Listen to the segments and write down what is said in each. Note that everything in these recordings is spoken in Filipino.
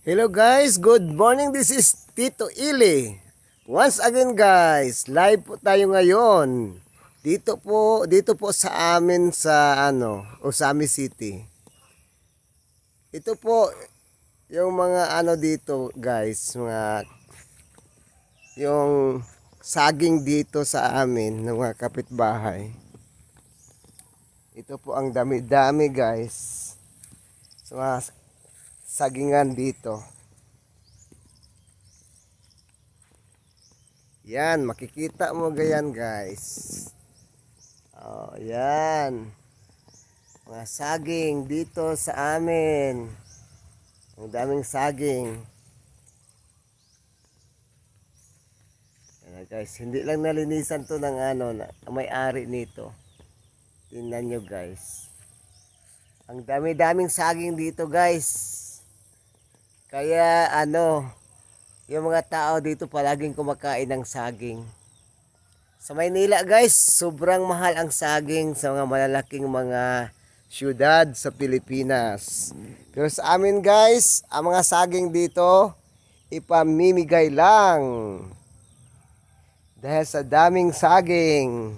Hello guys, good morning. This is Tito Ili. Once again guys, live po tayo ngayon. Dito po sa amin sa Osami City. Ito po yung mga dito guys, yung saging dito sa amin ng mga kapitbahay. Ito po ang dami-dami guys. Sa mga sagingan dito. Yan, makikita mo ganyan guys. Oh, yan. Mga saging dito sa amin. Ang daming saging. Yan guys, hindi lang nalinisan to ng may-ari nito. Tingnan nyo guys. Ang dami-daming saging dito guys. Kaya yung mga tao dito palaging kumakain ng saging. Sa Maynila guys, sobrang mahal ang saging sa mga malalaking mga syudad sa Pilipinas. Pero sa amin guys, ang mga saging dito, ipamimigay lang. Dahil sa daming saging.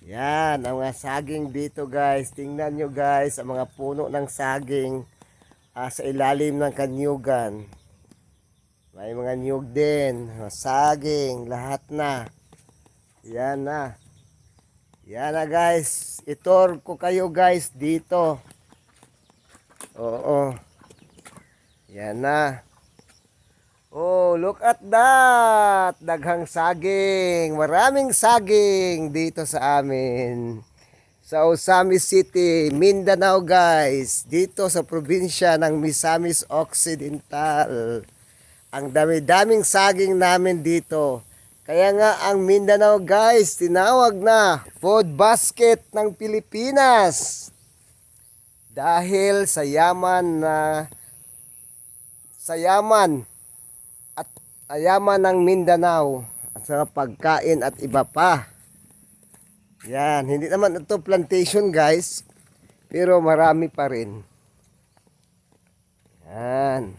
Yan, ang mga saging dito guys. Tingnan nyo guys, ang mga puno ng saging. Sa ilalim ng kanyugan. May mga niyog din, saging, lahat na. Yan na. Yan na guys. Itor ko kayo guys dito. Oo. Yan na. Oh, look at that. Daghang saging. Maraming saging dito sa amin. Sa Osami City, Mindanao guys, dito sa probinsya ng Misamis Occidental. Ang dami-daming saging namin dito. Kaya nga ang Mindanao guys, tinawag na food basket ng Pilipinas. Dahil sa yaman ng Mindanao at sa pagkain at iba pa. Yan, hindi naman ito plantation guys, pero marami pa rin. Yan.